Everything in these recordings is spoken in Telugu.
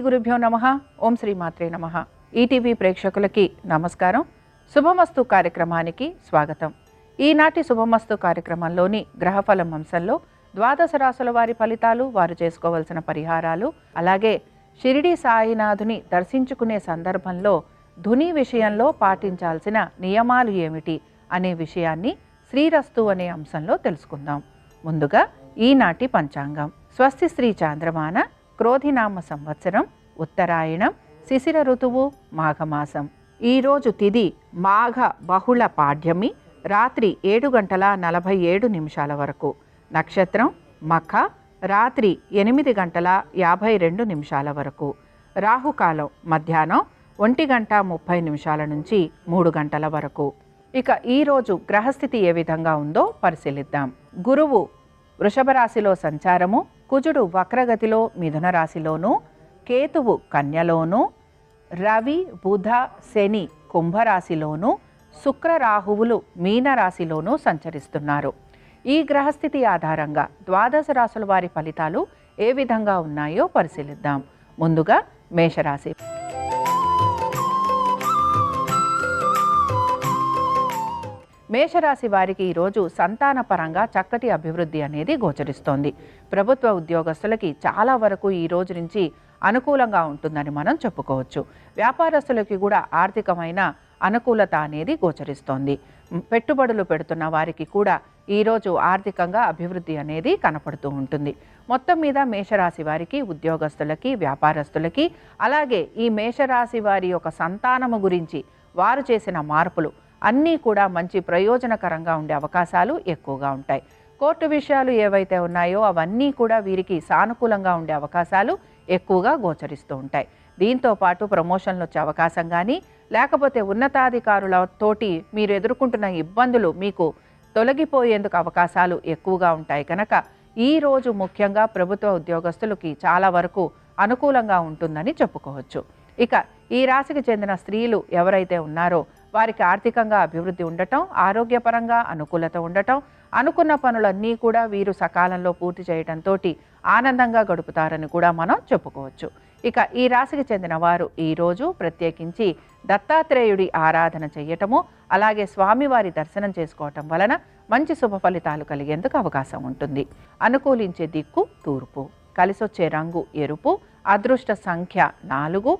గురుభ్యో నమః. ఓం శ్రీ మాత్రే నమః. ఈటీవీ ప్రేక్షకులకి నమస్కారం. శుభమస్తు కార్యక్రమానికి స్వాగతం. ఈనాటి శుభమస్తు కార్యక్రమంలోని గ్రహఫలం అంశంలో ద్వాదశ రాశుల వారి ఫలితాలు, వారు చేసుకోవలసిన పరిహారాలు, అలాగే షిరిడి సాయినాథుని దర్శించుకునే సందర్భంలో ధుని విషయంలో పాటించాల్సిన నియమాలు ఏమిటి అనే విషయాన్ని శ్రీరస్తు అనే అంశంలో తెలుసుకుందాం. ముందుగా ఈనాటి పంచాంగం. స్వస్తి శ్రీ చాంద్రమాన క్రోధినామ సంవత్సరం, ఉత్తరాయణం, శిశిర ఋతువు, మాఘమాసం. ఈరోజు తిథి మాఘ బహుళ పాడ్యమి, రాత్రి 7:47 వరకు. నక్షత్రం మఖ, రాత్రి 8:52 వరకు. రాహుకాలం మధ్యాహ్నం 1:30 నుంచి 3 గంటల వరకు. ఇక ఈరోజు గ్రహస్థితి ఏ విధంగా ఉందో పరిశీలిద్దాం. గురువు వృషభ రాశిలో సంచారము, కుజుడు వక్రగతిలో మిథున రాశిలోను, కేతువు కన్యలోను, రవి బుధ శని కుంభరాశిలోను, శుక్ర రాహువులు మీనరాశిలోనూ సంచరిస్తున్నారు. ఈ గ్రహస్థితి ఆధారంగా ద్వాదశ రాశుల వారి ఫలితాలు ఏ విధంగా ఉన్నాయో పరిశీలిద్దాం. ముందుగా మేషరాశి. మేషరాశి వారికి ఈరోజు సంతానపరంగా చక్కటి అభివృద్ధి అనేది గోచరిస్తోంది. ప్రభుత్వ ఉద్యోగస్తులకి చాలా వరకు ఈ రోజు నుంచి అనుకూలంగా ఉంటుందని మనం చెప్పుకోవచ్చు. వ్యాపారస్తులకి కూడా ఆర్థికమైన అనుకూలత అనేది గోచరిస్తోంది. పెట్టుబడులు పెడుతున్న వారికి కూడా ఈరోజు ఆర్థికంగా అభివృద్ధి అనేది కనపడుతూ ఉంటుంది. మొత్తం మీద మేషరాశి వారికి, ఉద్యోగస్తులకి, వ్యాపారస్తులకి, అలాగే ఈ మేషరాశి వారి యొక్క సంతానము గురించి వారు చేసిన మార్పులు అన్నీ కూడా మంచి ప్రయోజనకరంగా ఉండే అవకాశాలు ఎక్కువగా ఉంటాయి. కోర్టు విషయాలు ఏవైతే ఉన్నాయో అవన్నీ కూడా వీరికి సానుకూలంగా ఉండే అవకాశాలు ఎక్కువగా గోచరిస్తూ ఉంటాయి. దీంతో పాటు ప్రమోషన్లు వచ్చే అవకాశం కానీ, లేకపోతే ఉన్నతాధికారులతోటి మీరు ఎదుర్కొంటున్న ఇబ్బందులు మీకు తొలగిపోయేందుకు అవకాశాలు ఎక్కువగా ఉంటాయి కనుక ఈరోజు ముఖ్యంగా ప్రభుత్వ ఉద్యోగస్తులకి చాలా వరకు అనుకూలంగా ఉంటుందని చెప్పుకోవచ్చు. ఇక ఈ రాశికి చెందిన స్త్రీలు ఎవరైతే ఉన్నారో వారికి ఆర్థికంగా అభివృద్ధి ఉండటం, ఆరోగ్యపరంగా అనుకూలత ఉండటం, అనుకున్న పనులన్నీ కూడా వీరు సకాలంలో పూర్తి చేయడంతో ఆనందంగా గడుపుతారని కూడా మనం చెప్పుకోవచ్చు. ఇక ఈ రాశికి చెందిన వారు ఈరోజు ప్రత్యేకించి దత్తాత్రేయుడి ఆరాధన చేయటము, అలాగే స్వామివారి దర్శనం చేసుకోవటం వలన మంచి శుభ ఫలితాలు కలిగేందుకు అవకాశం ఉంటుంది. అనుకూలించే దిక్కు తూర్పు, కలిసొచ్చే రంగు ఎరుపు, అదృష్ట సంఖ్య 4.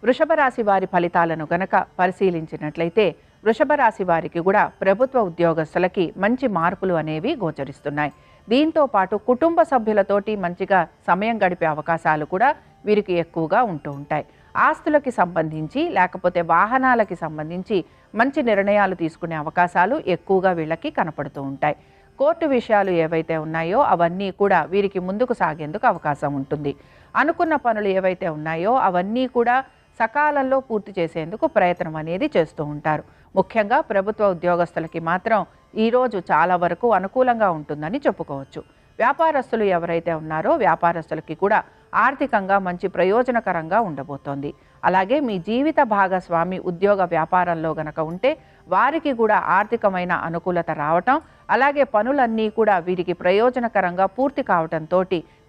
వృషభ రాశి వారి ఫలితాలను గనక పరిశీలించినట్లయితే వృషభ రాశి వారికి కూడా ప్రభుత్వ ఉద్యోగస్తులకి మంచి మార్పులు అనేవి గోచరిస్తున్నాయి. దీంతో పాటు కుటుంబ సభ్యులతోటి మంచిగా సమయం గడిపే అవకాశాలు కూడా వీరికి ఎక్కువగా ఉంటూ ఉంటాయి. ఆస్తులకి సంబంధించి లేకపోతే వాహనాలకి సంబంధించి మంచి నిర్ణయాలు తీసుకునే అవకాశాలు ఎక్కువగా వీళ్ళకి కనపడుతూ ఉంటాయి. కోర్టు విషయాలు ఏవైతే ఉన్నాయో అవన్నీ కూడా వీరికి ముందుకు సాగేందుకు అవకాశం ఉంటుంది. అనుకున్న పనులు ఏవైతే ఉన్నాయో అవన్నీ కూడా సకాలంలో పూర్తి చేసేందుకు ప్రయత్నం అనేది చేస్తూ ఉంటారు. ముఖ్యంగా ప్రభుత్వ ఉద్యోగస్తులకి మాత్రం ఈరోజు చాలా వరకు అనుకూలంగా ఉంటుందని చెప్పుకోవచ్చు. వ్యాపారస్తులు ఎవరైతే ఉన్నారో వ్యాపారస్తులకి కూడా ఆర్థికంగా మంచి ప్రయోజనకరంగా ఉండబోతోంది. అలాగే మీ జీవిత భాగస్వామి ఉద్యోగ వ్యాపారంలో గనక ఉంటే వారికి కూడా ఆర్థికమైన అనుకూలత రావటం, అలాగే పనులన్నీ కూడా వీరికి ప్రయోజనకరంగా పూర్తి కావటంతో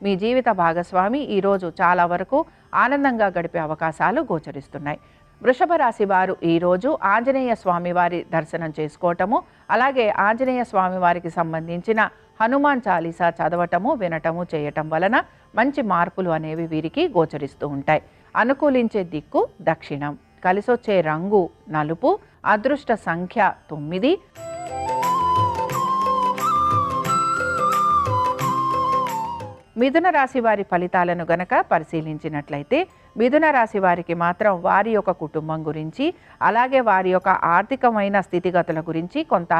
మీ జీవిత భాగస్వామి ఈరోజు చాలా వరకు ఆనందంగా గడిపే అవకాశాలు గోచరిస్తున్నాయి. వృషభ రాశి వారు ఈరోజు ఆంజనేయ స్వామి వారి దర్శనం చేసుకోవటము, అలాగే ఆంజనేయ స్వామి వారికి సంబంధించిన హనుమాన్ చాలీసా చదవటము, వినటము చేయటం వలన మంచి మార్పులు అనేవి వీరికి గోచరిస్తూ ఉంటాయి. అనుకూలించే దిక్కు దక్షిణం, కలిసొచ్చే రంగు నలుపు, అదృష్ట సంఖ్య 9. మిథున రాశి వారి ఫలితాలను గనక పరిశీలించినట్లయితే మిథున రాశి వారికి మాత్రం వారి యొక్క కుటుంబం గురించి, అలాగే వారి యొక్క ఆర్థికమైన స్థితిగతుల గురించి కొంత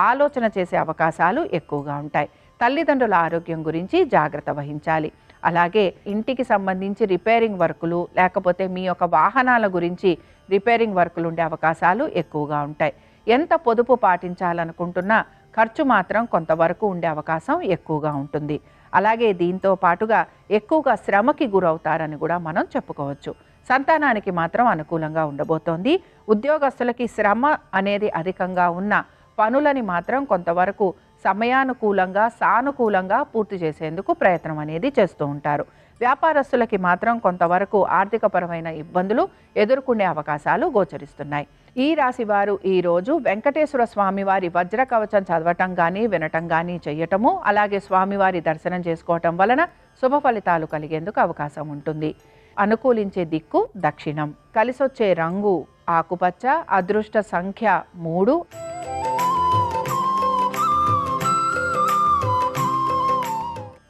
ఆలోచన చేసే అవకాశాలు ఎక్కువగా ఉంటాయి. తల్లిదండ్రుల ఆరోగ్యం గురించి జాగ్రత్త వహించాలి. అలాగే ఇంటికి సంబంధించి రిపేరింగ్ వర్కులు, లేకపోతే మీ యొక్క వాహనాల గురించి రిపేరింగ్ వర్కులు ఉండే అవకాశాలు ఎక్కువగా ఉంటాయి. ఎంత పొదుపు పాటించాలనుకుంటున్నా ఖర్చు మాత్రం కొంతవరకు ఉండే అవకాశం ఎక్కువగా ఉంటుంది. అలాగే దీంతో పాటుగా ఎక్కువగా శ్రమకి గురవుతారని కూడా మనం చెప్పుకోవచ్చు. సంతానానికి మాత్రం అనుకూలంగా ఉండబోతోంది. ఉద్యోగస్తులకి శ్రమ అనేది అధికంగా ఉన్న పనులని మాత్రం కొంతవరకు సమయానుకూలంగా సానుకూలంగా పూర్తి చేసేందుకు ప్రయత్నం అనేది చేస్తూ ఉంటారు. వ్యాపారస్తులకి మాత్రం కొంతవరకు ఆర్థికపరమైన ఇబ్బందులు ఎదుర్కొనే అవకాశాలు గోచరిస్తున్నాయి. ఈ రాశి వారు ఈరోజు వెంకటేశ్వర స్వామివారి వజ్ర కవచం చదవటం కానీ వినటం కానీ చేయటము, అలాగే స్వామివారి దర్శనం చేసుకోవటం వలన శుభ ఫలితాలు కలిగేందుకు అవకాశం ఉంటుంది. అనుకూలించే దిక్కు దక్షిణం. కలిసొచ్చే రంగు ఆకుపచ్చ. అదృష్ట సంఖ్య 3.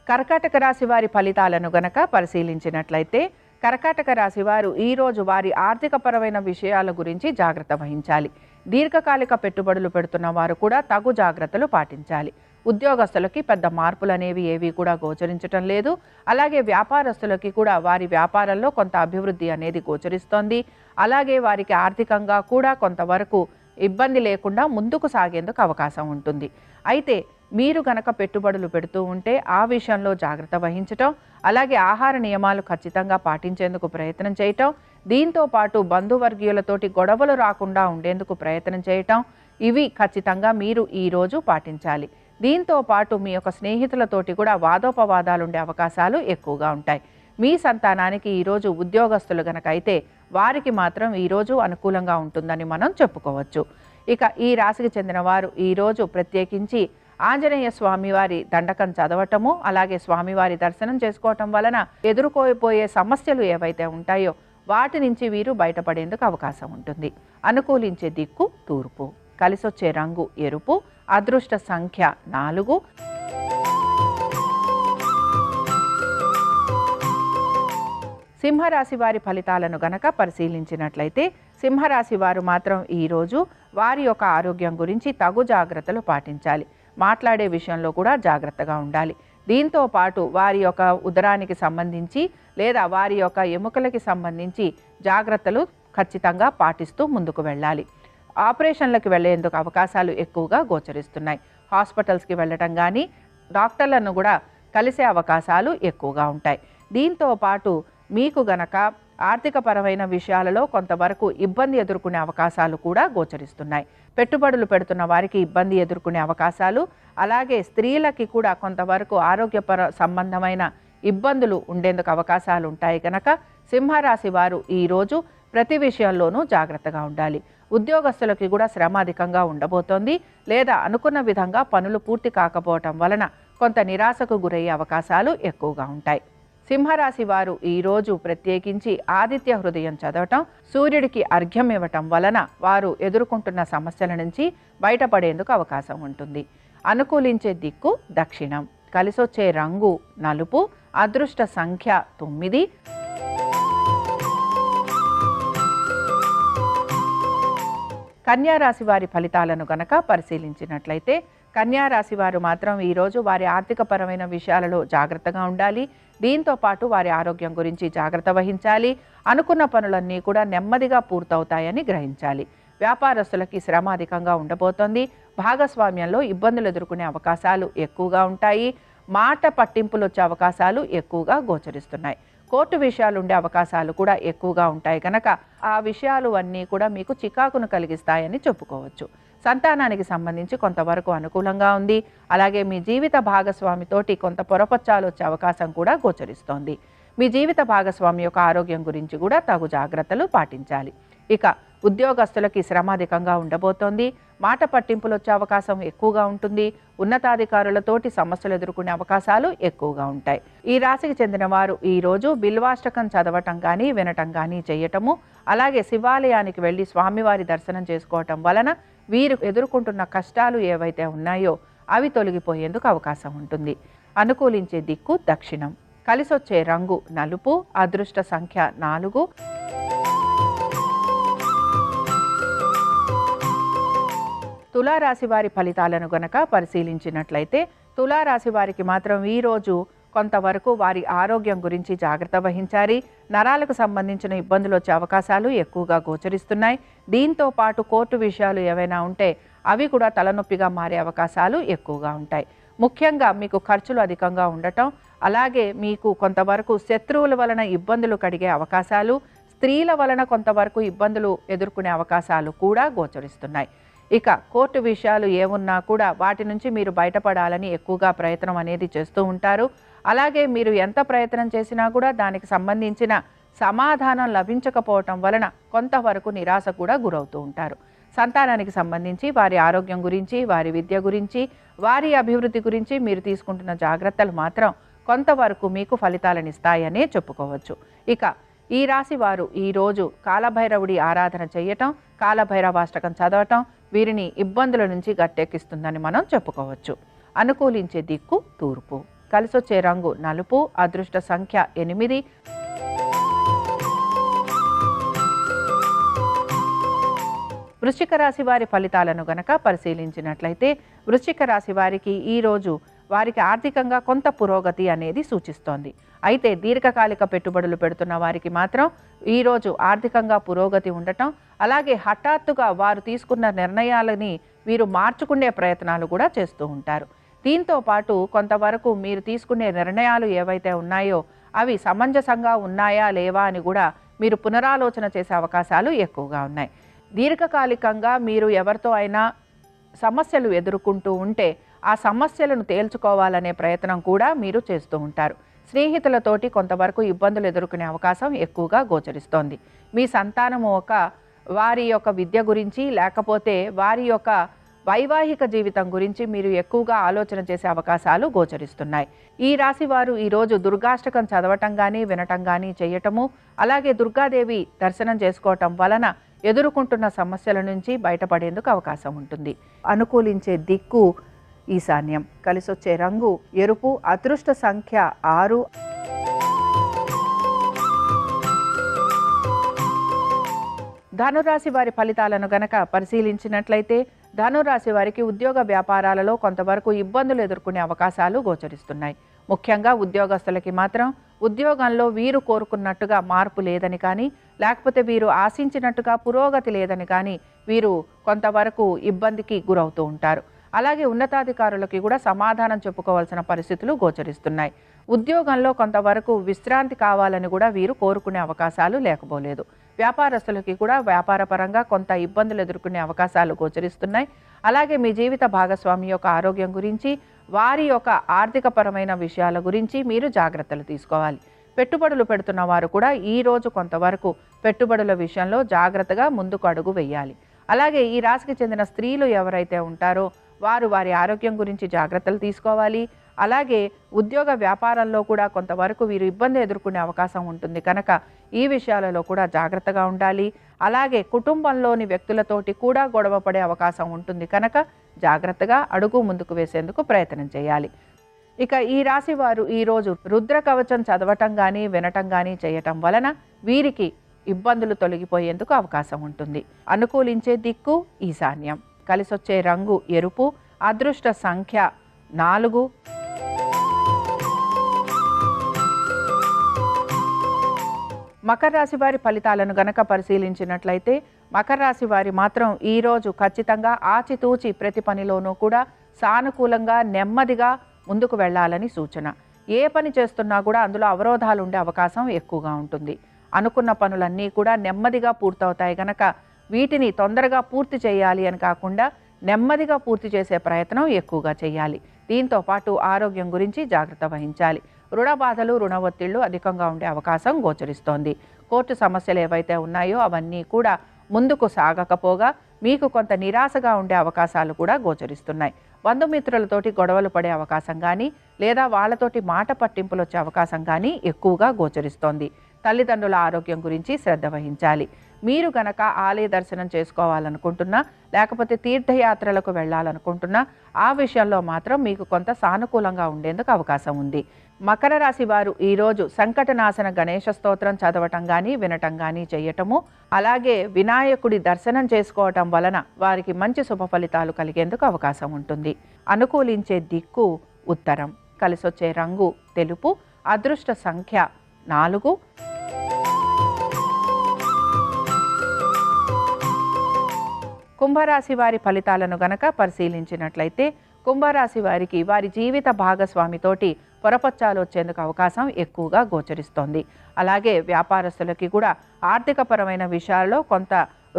కర్కాటక రాశి వారి ఫలితాలను గనక పరిశీలించినట్లయితే కర్కాటక రాశి వారు ఈరోజు వారి ఆర్థికపరమైన విషయాల గురించి జాగ్రత్త వహించాలి. దీర్ఘకాలిక పెట్టుబడులు పెడుతున్న వారు కూడా తగు జాగ్రత్తలు పాటించాలి. ఉద్యోగస్తులకి పెద్ద మార్పులు అనేవి ఏవి కూడా గోచరించటం లేదు. అలాగే వ్యాపారస్తులకి కూడా వారి వ్యాపారంలో కొంత అభివృద్ధి అనేది గోచరిస్తోంది. అలాగే వారికి ఆర్థికంగా కూడా కొంతవరకు ఇబ్బంది లేకుండా ముందుకు సాగేందుకు అవకాశం ఉంటుంది. అయితే మీరు గనక పెట్టుబడులు పెడుతూ ఉంటే ఆ విషయంలో జాగ్రత్త వహించటం, అలాగే ఆహార నియమాలు ఖచ్చితంగా పాటించేందుకు ప్రయత్నం చేయటం, దీంతో పాటు బంధువర్గీయులతోటి గొడవలు రాకుండా ఉండేందుకు ప్రయత్నం చేయటం, ఇవి ఖచ్చితంగా మీరు ఈరోజు పాటించాలి. దీంతో పాటు మీ యొక్క స్నేహితులతోటి కూడా వాదోపవాదాలు ఉండే అవకాశాలు ఎక్కువగా ఉంటాయి. మీ సంతానానికి ఈరోజు ఉద్యోగస్తులు గనక అయితే వారికి మాత్రం ఈరోజు అనుకూలంగా ఉంటుందని మనం చెప్పుకోవచ్చు. ఇక ఈ రాశికి చెందిన వారు ఈరోజు ప్రత్యేకించి ఆంజనేయ స్వామివారి దండకం చదవటము, అలాగే స్వామివారి దర్శనం చేసుకోవటం వలన ఎదుర్కోబోయే సమస్యలు ఏవైతే ఉంటాయో వాటి నుంచి వీరు బయటపడేందుకు అవకాశం ఉంటుంది. అనుకూలించే దిక్కు తూర్పు. కలిసొచ్చే రంగు ఎరుపు. అదృష్ట సంఖ్య 4. సింహరాశి వారి ఫలితాలను గనక పరిశీలించినట్లయితే సింహరాశి వారు మాత్రం ఈరోజు వారి యొక్క ఆరోగ్యం గురించి తగు జాగ్రత్తలు పాటించాలి. మాట్లాడే విషయంలో కూడా జాగ్రత్తగా ఉండాలి. దీంతో పాటు వారి యొక్క ఉదరానికి సంబంధించి లేదా వారి యొక్క ఎముకలకి సంబంధించి జాగ్రత్తలు ఖచ్చితంగా పాటిస్తూ ముందుకు వెళ్ళాలి. ఆపరేషన్లకు వెళ్ళేందుకు అవకాశాలు ఎక్కువగా గోచరిస్తున్నాయి. హాస్పిటల్స్కి వెళ్ళటం కానీ డాక్టర్లను కూడా కలిసే అవకాశాలు ఎక్కువగా ఉంటాయి. దీంతో పాటు మీకు గనక ఆర్థికపరమైన విషయాలలో కొంతవరకు ఇబ్బంది ఎదుర్కొనే అవకాశాలు కూడా గోచరిస్తున్నాయి. పెట్టుబడులు పెడుతున్న వారికి ఇబ్బంది ఎదుర్కొనే అవకాశాలు, అలాగే స్త్రీలకి కూడా కొంతవరకు ఆరోగ్యపర సంబంధమైన ఇబ్బందులు ఉండేందుకు అవకాశాలు ఉంటాయి కనుక సింహరాశి వారు ఈరోజు ప్రతి విషయంలోనూ జాగ్రత్తగా ఉండాలి. ఉద్యోగస్తులకి కూడా శ్రమ అధికంగా ఉండబోతోంది, లేదా అనుకున్న విధంగా పనులు పూర్తి కాకపోవటం వలన కొంత నిరాశకు గురయ్యే అవకాశాలు ఎక్కువగా ఉంటాయి. సింహరాశి వారు ఈరోజు ప్రత్యేకించి ఆదిత్య హృదయం చదవటం, సూర్యుడికి అర్ఘ్యం ఇవ్వటం వలన వారు ఎదుర్కొంటున్న సమస్యల నుంచి బయటపడేందుకు అవకాశం ఉంటుంది. అనుకూలించే దిక్కు దక్షిణం. కలిసొచ్చే రంగు నలుపు. అదృష్ట సంఖ్య 9. కన్యారాశి వారి ఫలితాలను గనక పరిశీలించినట్లయితే కన్యారాశి వారు మాత్రం ఈరోజు వారి ఆర్థికపరమైన విషయాలలో జాగ్రత్తగా ఉండాలి. దీంతో పాటు వారి ఆరోగ్యం గురించి జాగ్రత్త వహించాలి. అనుకున్న పనులన్నీ కూడా నెమ్మదిగా పూర్తవుతాయని గ్రహించాలి. వ్యాపారస్తులకి శ్రమ అధికంగా ఉండబోతోంది. భాగస్వామ్యంలో ఇబ్బందులు ఎదుర్కొనే అవకాశాలు ఎక్కువగా ఉంటాయి. మాట పట్టింపులు వచ్చే అవకాశాలు ఎక్కువగా గోచరిస్తున్నాయి. కోర్టు విషయాలు ఉండే అవకాశాలు కూడా ఎక్కువగా ఉంటాయి కనుక ఆ విషయాలు అన్నీ కూడా మీకు చికాకును కలిగిస్తాయని చెప్పుకోవచ్చు. సంతానానికి సంబంధించి కొంతవరకు అనుకూలంగా ఉంది. అలాగే మీ జీవిత భాగస్వామితోటి కొంత పొరపచ్చాలు వచ్చే అవకాశం కూడా గోచరిస్తోంది. మీ జీవిత భాగస్వామి యొక్క ఆరోగ్యం గురించి కూడా తగు జాగ్రత్తలు పాటించాలి. ఇక ఉద్యోగస్తులకి శ్రమ అధికంగా ఉండబోతోంది. మాట పట్టింపులు వచ్చే అవకాశం ఎక్కువగా ఉంటుంది. ఉన్నతాధికారులతోటి సమస్యలు ఎదుర్కొనే అవకాశాలు ఎక్కువగా ఉంటాయి. ఈ రాశికి చెందిన వారు ఈరోజు బిల్వాష్టకం చదవటం కానీ వినటం కానీ చేయటము, అలాగే శివాలయానికి వెళ్ళి స్వామివారి దర్శనం చేసుకోవటం వలన వీరు ఎదుర్కొంటున్న కష్టాలు ఏవైతే ఉన్నాయో అవి తొలగిపోయేందుకు అవకాశం ఉంటుంది. అనుకూలించే దిక్కు దక్షిణం. కలిసొచ్చే రంగు నలుపు. అదృష్ట సంఖ్య 4. తులారాశి వారి ఫలితాలను గనక పరిశీలించినట్లయితే తులారాశి వారికి మాత్రం ఈరోజు కొంతవరకు వారి ఆరోగ్యం గురించి జాగ్రత్త వహించాలి. నరాలకు సంబంధించిన ఇబ్బందులు వచ్చే అవకాశాలు ఎక్కువగా గోచరిస్తున్నాయి. దీంతో పాటు కోర్టు విషయాలు ఏవైనా ఉంటే అవి కూడా తలనొప్పిగా మారే అవకాశాలు ఎక్కువగా ఉంటాయి. ముఖ్యంగా మీకు ఖర్చులు అధికంగా ఉండటం, అలాగే మీకు కొంతవరకు శత్రువుల వలన ఇబ్బందులు కలిగే అవకాశాలు, స్త్రీల వలన కొంతవరకు ఇబ్బందులు ఎదుర్కొనే అవకాశాలు కూడా గోచరిస్తున్నాయి. ఇక కోర్టు విషయాలు ఏమున్నా కూడా వాటి నుంచి మీరు బయటపడాలని ఎక్కువగా ప్రయత్నం అనేది చేస్తూ ఉంటారు. అలాగే మీరు ఎంత ప్రయత్నం చేసినా కూడా దానికి సంబంధించిన సమాధానం లభించకపోవటం వలన కొంతవరకు నిరాశ కూడా గురవుతూ ఉంటారు. సంతానానికి సంబంధించి వారి ఆరోగ్యం గురించి, వారి విద్య గురించి, వారి అభివృద్ధి గురించి మీరు తీసుకుంటున్న జాగ్రత్తలు మాత్రం కొంతవరకు మీకు ఫలితాలను ఇస్తాయనే చెప్పుకోవచ్చు. ఇక ఈ రాశి వారు ఈరోజు కాలభైరవుడి ఆరాధన చేయటం, కాలభైరవాష్టకం చదవటం వీరిని ఇబ్బందుల నుంచి గట్టెక్కిస్తుందని మనం చెప్పుకోవచ్చు. అనుకూలించే దిక్కు తూర్పు. కలిసొచ్చే రంగు నలుపు. అదృష్ట సంఖ్య 8. వృశ్చిక రాశి వారి ఫలితాలను గనక పరిశీలించినట్లయితే వృశ్చిక రాశి వారికి ఈరోజు వారికి ఆర్థికంగా కొంత పురోగతి అనేది సూచిస్తోంది. అయితే దీర్ఘకాలిక పెట్టుబడులు పెడుతున్న వారికి మాత్రం ఈరోజు ఆర్థికంగా పురోగతి ఉండటం, అలాగే హఠాత్తుగా వారు తీసుకున్న నిర్ణయాలని వీరు మార్చుకునే ప్రయత్నాలు కూడా చేస్తూ ఉంటారు. దీంతో పాటు కొంతవరకు మీరు తీసుకునే నిర్ణయాలు ఏవైతే ఉన్నాయో అవి సమంజసంగా ఉన్నాయా లేవా అని కూడా మీరు పునరాలోచన చేసే అవకాశాలు ఎక్కువగా ఉన్నాయి. దీర్ఘకాలికంగా మీరు ఎవరితో అయినా సమస్యలు ఎదుర్కొంటూ ఉంటే ఆ సమస్యలను తేల్చుకోవాలనే ప్రయత్నం కూడా మీరు చేస్తూ ఉంటారు. స్నేహితులతోటి కొంతవరకు ఇబ్బందులు ఎదుర్కొనే అవకాశం ఎక్కువగా గోచరిస్తోంది. మీ సంతానము వారి యొక్క విద్య గురించి, లేకపోతే వారి యొక్క వైవాహిక జీవితం గురించి మీరు ఎక్కువగా ఆలోచన చేసే అవకాశాలు గోచరిస్తున్నాయి. ఈ రాశి వారు ఈరోజు దుర్గాష్టకం చదవటం కానీ, వినటం కానీ చేయటము, అలాగే దుర్గాదేవి దర్శనం చేసుకోవటం వలన ఎదుర్కొంటున్న సమస్యల నుంచి బయటపడేందుకు అవకాశం ఉంటుంది. అనుకూలించే దిక్కు ఈశాన్యం. కలిసొచ్చే రంగు ఎరుపు. అదృష్ట సంఖ్య 6. ధనురాశి వారి ఫలితాలను గనక పరిశీలించినట్లయితే ధనురాశి వారికి ఉద్యోగ వ్యాపారాలలో కొంతవరకు ఇబ్బందులు ఎదుర్కొనే అవకాశాలు గోచరిస్తున్నాయి. ముఖ్యంగా ఉద్యోగస్తులకి మాత్రం ఉద్యోగంలో వీరు కోరుకున్నట్టుగా మార్పు లేదని కానీ, లేకపోతే వీరు ఆశించినట్టుగా పురోగతి లేదని కానీ వీరు కొంతవరకు ఇబ్బందికి గురవుతూ ఉంటారు. అలాగే ఉన్నతాధికారులకి కూడా సమాధానం చెప్పుకోవాల్సిన పరిస్థితులు గోచరిస్తున్నాయి. ఉద్యోగంలో కొంతవరకు విశ్రాంతి కావాలని కూడా వీరు కోరుకునే అవకాశాలు లేకపోలేదు. వ్యాపారస్తులకి కూడా వ్యాపారపరంగా కొంత ఇబ్బందులు ఎదుర్కొనే అవకాశాలు గోచరిస్తున్నాయి. అలాగే మీ జీవిత భాగస్వామి యొక్క ఆరోగ్యం గురించి, వారి యొక్క ఆర్థికపరమైన విషయాల గురించి మీరు జాగ్రత్తలు తీసుకోవాలి. పెట్టుబడులు పెడుతున్న వారు కూడా ఈరోజు కొంతవరకు పెట్టుబడుల విషయంలో జాగ్రత్తగా ముందుకు అడుగు వేయాలి. అలాగే ఈ రాశికి చెందిన స్త్రీలు ఎవరైతే ఉంటారో వారు వారి ఆరోగ్యం గురించి జాగ్రత్తలు తీసుకోవాలి. అలాగే ఉద్యోగ వ్యాపారంలో కూడా కొంతవరకు వీరు ఇబ్బంది ఎదుర్కొనే అవకాశం ఉంటుంది కనుక ఈ విషయాలలో కూడా జాగ్రత్తగా ఉండాలి. అలాగే కుటుంబంలోని వ్యక్తులతోటి కూడా గొడవ పడే అవకాశం ఉంటుంది కనుక జాగ్రత్తగా అడుగు ముందుకు వేసేందుకు ప్రయత్నం చేయాలి. ఇక ఈ రాశి వారు ఈరోజు రుద్ర కవచం చదవటం కానీ, వినటం కానీ చేయటం వలన వీరికి ఇబ్బందులు తొలగిపోయేందుకు అవకాశం ఉంటుంది. అనుకూలించే దిక్కు ఈశాన్యం. కలిసొచ్చే రంగు ఎరుపు. అదృష్ట సంఖ్య 4. మకర రాశి వారి ఫలితాలను గనక పరిశీలించినట్లయితే మకర రాశి వారి మాత్రం ఈరోజు ఖచ్చితంగా ఆచితూచి ప్రతి పనిలోనూ కూడా సానుకూలంగా నెమ్మదిగా ముందుకు వెళ్ళాలని సూచన. ఏ పని చేస్తున్నా కూడా అందులో అవరోధాలు ఉండే అవకాశం ఎక్కువగా ఉంటుంది. అనుకున్న పనులన్నీ కూడా నెమ్మదిగా పూర్తవుతాయి గనక వీటిని తొందరగా పూర్తి చేయాలి అని కాకుండా నెమ్మదిగా పూర్తి చేసే ప్రయత్నం ఎక్కువగా చేయాలి. దీంతో పాటు ఆరోగ్యం గురించి జాగ్రత్త వహించాలి. రుణ బాధలు, రుణ ఒత్తిళ్లు అధికంగా ఉండే అవకాశం గోచరిస్తోంది. కోర్టు సమస్యలు ఏవైతే ఉన్నాయో అవన్నీ కూడా ముందుకు సాగకపోగా మీకు కొంత నిరాశగా ఉండే అవకాశాలు కూడా గోచరిస్తున్నాయి. బంధుమిత్రులతోటి గొడవలు పడే అవకాశం కానీ, లేదా వాళ్ళతోటి మాట పట్టింపులు వచ్చే అవకాశం కానీ ఎక్కువగా గోచరిస్తోంది. తల్లిదండ్రుల ఆరోగ్యం గురించి శ్రద్ధ వహించాలి. మీరు గనక ఆలయ దర్శనం చేసుకోవాలనుకుంటున్నా, లేకపోతే తీర్థయాత్రలకు వెళ్ళాలనుకుంటున్నా ఆ విషయంలో మాత్రం మీకు కొంత సానుకూలంగా ఉండేందుకు అవకాశం ఉంది. మకర రాశి వారు ఈరోజు సంకటనాశన గణేశ స్తోత్రం చదవటం కానీ, వినటం కానీ చేయటము, అలాగే వినాయకుడి దర్శనం చేసుకోవటం వలన వారికి మంచి శుభ ఫలితాలు కలిగేందుకు అవకాశం ఉంటుంది. అనుకూలించే దిక్కు ఉత్తరం. కలిసొచ్చే రంగు తెలుపు. అదృష్ట సంఖ్య 4. కుంభరాశి వారి ఫలితాలను గనక పరిశీలించినట్లయితే కుంభరాశి వారికి వారి జీవిత భాగస్వామితోటి పొరపచ్చాలు వచ్చేందుకు అవకాశం ఎక్కువగా గోచరిస్తోంది. అలాగే వ్యాపారస్తులకి కూడా ఆర్థికపరమైన విషయాల్లో కొంత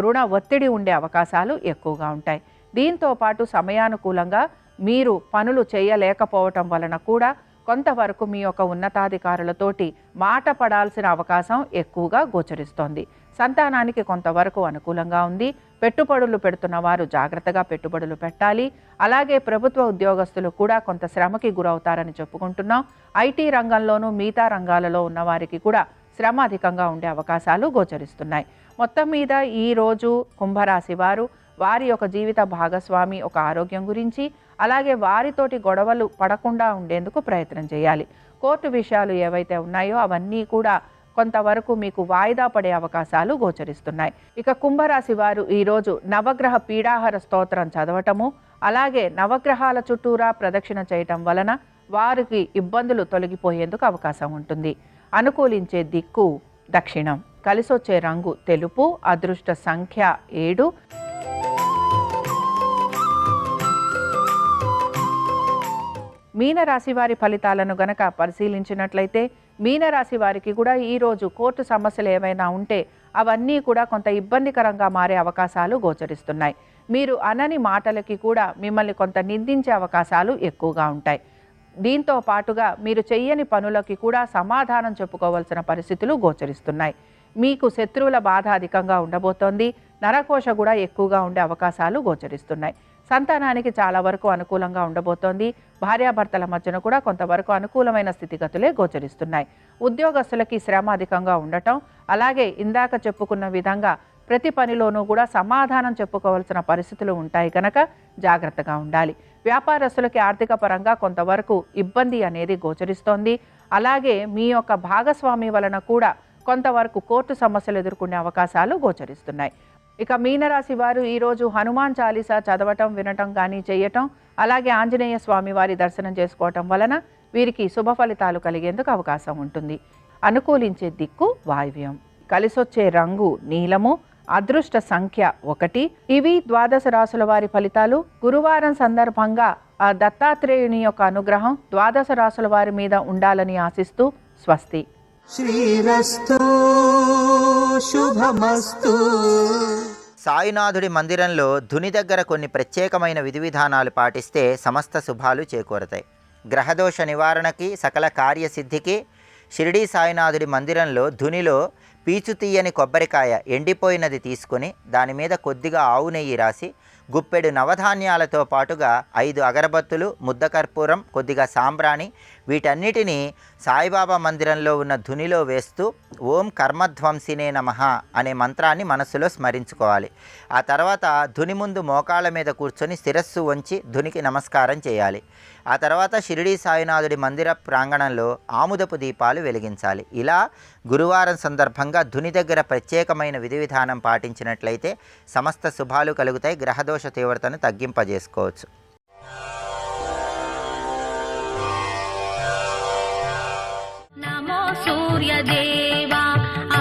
రుణ ఒత్తిడి ఉండే అవకాశాలు ఎక్కువగా ఉంటాయి. దీంతో పాటు సమయానుకూలంగా మీరు పనులు చేయలేకపోవటం వలన కూడా కొంతవరకు మీ యొక్క ఉన్నతాధికారులతోటి మాట పడాల్సిన అవకాశం ఎక్కువగా గోచరిస్తోంది. సంతానానికి కొంతవరకు అనుకూలంగా ఉంది. పెట్టుబడులు పెడుతున్న వారు జాగ్రత్తగా పెట్టుబడులు పెట్టాలి. అలాగే ప్రభుత్వ ఉద్యోగస్తులు కూడా కొంత శ్రమకి గురవుతారని చెప్పుకుంటున్నాం. ఐటీ రంగంలోనూ మిగతా రంగాలలో ఉన్న వారికి కూడా శ్రమ అధికంగా ఉండే అవకాశాలు గోచరిస్తున్నాయి. మొత్తం మీద ఈరోజు కుంభరాశి వారు వారి యొక్క జీవిత భాగస్వామి ఒక ఆరోగ్యం గురించి, అలాగే వారితోటి గొడవలు పడకుండా ఉండేందుకు ప్రయత్నం చేయాలి. కోర్టు విషయాలు ఏవైతే ఉన్నాయో అవన్నీ కూడా కొంతవరకు మీకు వాయిదా పడే అవకాశాలు గోచరిస్తున్నాయి. ఇక కుంభరాశి వారు ఈరోజు నవగ్రహ పీడాహార స్తోత్రం చదవటము, అలాగే నవగ్రహాల చుట్టూరా ప్రదక్షిణ చేయటం వలన వారికి ఇబ్బందులు తొలగిపోయేందుకు అవకాశం ఉంటుంది. అనుకూలించే దిక్కు దక్షిణం. కలిసొచ్చే రంగు తెలుపు. అదృష్ట సంఖ్య 7. మీనరాశి వారి ఫలితాలను గనక పరిశీలించినట్లయితే మీనరాశి వారికి కూడా ఈరోజు కోర్టు సమస్యలు ఏవైనా ఉంటే అవన్నీ కూడా కొంత ఇబ్బందికరంగా మారే అవకాశాలు గోచరిస్తున్నాయి. మీరు అనని మాటలకి కూడా మిమ్మల్ని కొంత నిందించే అవకాశాలు ఎక్కువగా ఉంటాయి. దీంతో పాటుగా మీరు చెయ్యని పనులకి కూడా సమాధానం చెప్పుకోవాల్సిన పరిస్థితులు గోచరిస్తున్నాయి. మీకు శత్రువుల బాధ అధికంగా ఉండబోతోంది. నరకోశ కూడా ఎక్కువగా ఉండే అవకాశాలు గోచరిస్తున్నాయి. సంతానానికి చాలా వరకు అనుకూలంగా ఉండబోతోంది. భార్యాభర్తల మధ్యన కూడా కొంతవరకు అనుకూలమైన స్థితిగతులే గోచరిస్తున్నాయి. ఉద్యోగస్తులకి శ్రమ అధికంగా ఉండటం, అలాగే ఇందాక చెప్పుకున్న విధంగా ప్రతి పనిలోనూ కూడా సమాధానం చెప్పుకోవాల్సిన పరిస్థితులు ఉంటాయి కనుక జాగ్రత్తగా ఉండాలి. వ్యాపారస్తులకి ఆర్థిక పరంగా కొంతవరకు ఇబ్బంది అనేది గోచరిస్తోంది. అలాగే మీ యొక్క భాగస్వామి వలన కూడా కొంతవరకు కోర్టు సమస్యలు ఎదుర్కొనే అవకాశాలు గోచరిస్తున్నాయి. ఇక మీనరాశి వారు ఈరోజు హనుమాన్ చాలీసా చదవటం, వినటం కానీ చేయటం, అలాగే ఆంజనేయ స్వామి వారి దర్శనం చేసుకోవటం వలన వీరికి శుభ ఫలితాలు కలిగేందుకు అవకాశం ఉంటుంది. అనుకూలించే దిక్కు వాయువ్యం. కలిసొచ్చే రంగు నీలము. అదృష్ట సంఖ్య 1. ఇవి ద్వాదశ రాశుల వారి ఫలితాలు. గురువారం సందర్భంగా ఆ దత్తాత్రేయుని యొక్క అనుగ్రహం ద్వాదశ రాశుల వారి మీద ఉండాలని ఆశిస్తూ స్వస్తి. శ్రీరస్తు శుభమస్తు. సాయినాథుడి మందిరంలో ధుని దగ్గర కొన్ని ప్రత్యేకమైన విధి విధానాలు పాటిస్తే సమస్త శుభాలు చేకూరతాయి. గ్రహదోష నివారణకి, సకల కార్యసిద్ధికి షిరిడీ సాయినాథుడి మందిరంలో ధునిలో పీచు తీయని కొబ్బరికాయ ఎండిపోయినది తీసుకొని దాని మీద కొద్దిగా ఆవు నెయ్యి రాసి గుప్పెడు నవధాన్యాలతో పాటుగా 5 అగరబత్తులు, ముద్ద కర్పూరం, కొద్దిగా సాంబ్రాణి వీటన్నిటినీ సాయిబాబా మందిరంలో ఉన్న ధునిలో వేస్తూ ఓం కర్మధ్వంసినే నమః అనే మంత్రాన్ని మనస్సులో స్మరించుకోవాలి. ఆ తర్వాత ధుని ముందు మోకాళ్ళ మీద కూర్చొని శిరస్సు వంచి ధునికి నమస్కారం చేయాలి. ఆ తర్వాత షిరిడీ సాయినాథుడి మందిర ప్రాంగణంలో ఆముదపు దీపాలు వెలిగించాలి. ఇలా గురువారం సందర్భంగా ధుని దగ్గర ప్రత్యేకమైన విధి విధానం పాటించినట్లయితే సమస్త శుభాలు కలుగుతాయి. గ్రహదోష తీవ్రతను తగ్గింపజేసుకోవచ్చు. నమో సూర్యదేవా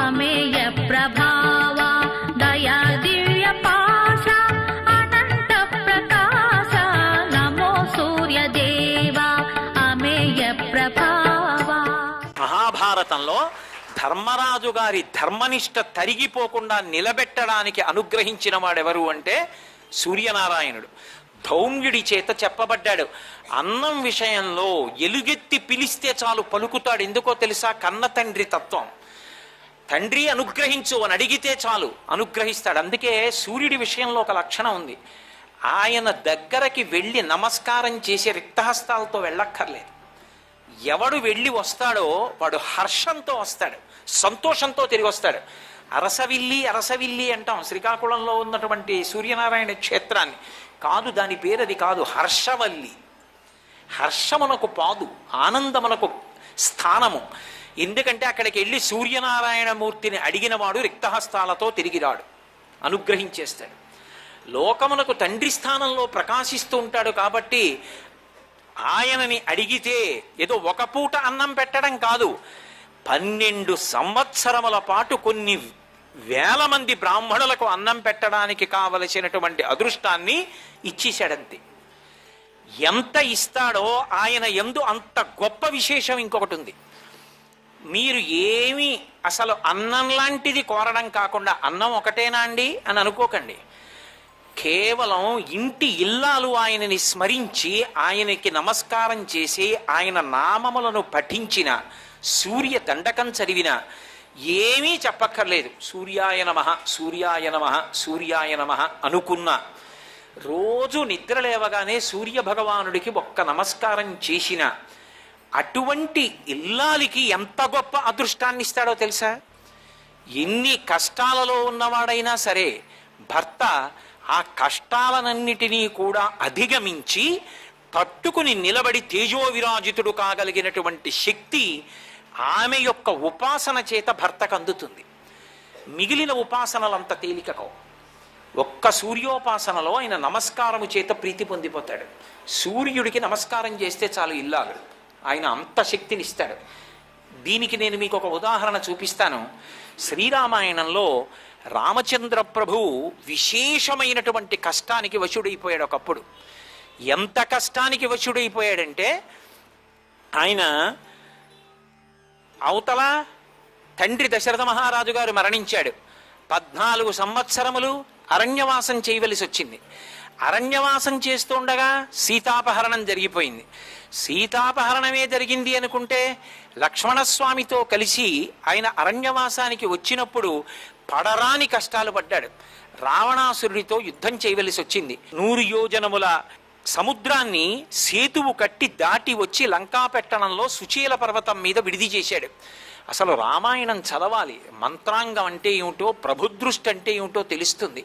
అమేయ ప్రభావా దయా దివ్య పాశ అనంత ప్రకాశ. నమో సూర్యదేవా అమేయ ప్రభావా. మహాభారతంలో ధర్మరాజు గారి ధర్మనిష్ట తరిగిపోకుండా నిలబెట్టడానికి అనుగ్రహించిన వాడెవరు అంటే సూర్యనారాయణుడు. ధౌమ్యుడి చేత చెప్పబడ్డాడు. అన్నం విషయంలో ఎలుగెత్తి పిలిస్తే చాలు పలుకుతాడు. ఎందుకో తెలుసా? కన్న తండ్రి తత్వం. తండ్రి అనుగ్రహించు అని అడిగితే చాలు అనుగ్రహిస్తాడు. అందుకే సూర్యుడి విషయంలో ఒక లక్షణం ఉంది. ఆయన దగ్గరకి వెళ్ళి నమస్కారం చేసే రిక్తహస్తాలతో వెళ్ళక్కర్లేదు. ఎవడు వెళ్ళి వస్తాడో వాడు హర్షంతో వస్తాడు, సంతోషంతో తిరిగి వస్తాడు. అరసవిల్లి అరసవిల్లి అంటాం శ్రీకాకుళంలో ఉన్నటువంటి సూర్యనారాయణ క్షేత్రాన్ని. కాదు, దాని పేరు అది కాదు, హర్షవల్లి. హర్షమునకు పాదు, ఆనందమునకు స్థానము. ఎందుకంటే అక్కడికి వెళ్ళి సూర్యనారాయణమూర్తిని అడిగిన వాడు రిక్తహస్తాలతో తిరిగిరాడు, అనుగ్రహించేస్తాడు. లోకమునకు తండ్రి స్థానంలో ప్రకాశిస్తూ ఉంటాడు. కాబట్టి ఆయనని అడిగితే ఏదో ఒక పూట అన్నం పెట్టడం కాదు, 12 సంవత్సరముల పాటు కొన్ని వేల మంది బ్రాహ్మణులకు అన్నం పెట్టడానికి కావలసినటువంటి అదృష్టాన్ని ఇచ్చేశాడంతే. ఎంత ఇస్తాడో ఆయన యందు అంత గొప్ప విశేషం ఇంకొకటి ఉంది. మీరు ఏమి అసలు అన్నం లాంటిది కోరడం కాకుండా అన్నం ఒకటేనా అండి అని అనుకోకండి. కేవలం ఇంటి ఇల్లాలు ఆయనని స్మరించి ఆయనకి నమస్కారం చేసి ఆయన నామములను పఠించిన, సూర్య దండకం చదివిన, ఏమీ చెప్పక్కర్లేదు. సూర్యాయ నమః, సూర్యాయ నమః, సూర్యాయ నమః అనుకున్న, రోజు నిద్ర లేవగానే సూర్య భగవానుడికి ఒక్క నమస్కారం చేసిన అటువంటి ఇల్లాలికి ఎంత గొప్ప అదృష్టాన్ని ఇస్తాడో తెలుసా? ఎన్ని కష్టాలలో ఉన్నవాడైనా సరే భర్త ఆ కష్టాలనన్నిటినీ కూడా అధిగమించి తట్టుకుని నిలబడి తేజోవిరాజితుడు కాగలిగినటువంటి శక్తి ఆమె యొక్క ఉపాసన చేత భర్తకు అందుతుంది. మిగిలిన ఉపాసనలంత తేలికకో. ఒక్క సూర్యోపాసనలో ఆయన నమస్కారము చేత ప్రీతి పొందిపోతాడు. సూర్యుడికి నమస్కారం చేస్తే చాలు ఇల్లాలు, ఆయన అంత శక్తినిస్తాడు. దీనికి నేను మీకు ఒక ఉదాహరణ చూపిస్తాను. శ్రీరామాయణంలో రామచంద్ర ప్రభువు విశేషమైనటువంటి కష్టానికి వశుడైపోయాడు ఒకప్పుడు. ఎంత కష్టానికి వశుడైపోయాడంటే, ఆయన అవతల తండ్రి దశరథ మహారాజు గారు మరణించాడు. 14 సంవత్సరములు అరణ్యవాసం చేయవలసి వచ్చింది. అరణ్యవాసం చేస్తుండగా సీతాపహరణం జరిగిపోయింది. సీతాపహరణమే జరిగింది అనుకుంటే లక్ష్మణస్వామితో కలిసి ఆయన అరణ్యవాసానికి వచ్చినప్పుడు పడరాని కష్టాలు పడ్డాడు. రావణాసురుడితో యుద్ధం చేయవలసి వచ్చింది. 100 యోజనముల సముద్రాన్ని సేతువు కట్టి దాటి వచ్చి లంకాపెట్టణంలో సుచీల పర్వతం మీద విడిది చేశాడు. అసలు రామాయణం చదవాలి, మంత్రాంగం అంటే ఏమిటో, ప్రభుదృష్టి అంటే ఏమిటో తెలుస్తుంది.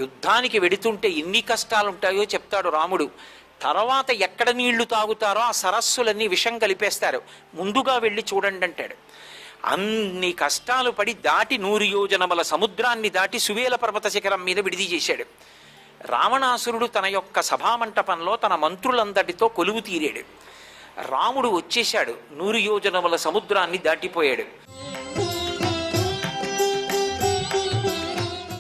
యుద్ధానికి వెడుతుంటే ఎన్ని కష్టాలు ఉంటాయో చెప్తాడు రాముడు. తర్వాత ఎక్కడ నీళ్లు తాగుతారో ఆ సరస్సులన్నీ విషం కలిపేస్తారు, ముందుగా వెళ్ళి చూడండి అంటాడు. అన్ని కష్టాలు పడి దాటి 100 యోజనముల సముద్రాన్ని దాటి సువేల పర్వత శిఖరం మీద విడిది చేశాడు. రావణాసురుడు తన యొక్క సభామంటపంలో తన మంత్రులందరితో కొలువు తీరాడు. రాముడు వచ్చేశాడు, 100 యోజనముల సముద్రాన్ని దాటిపోయాడు.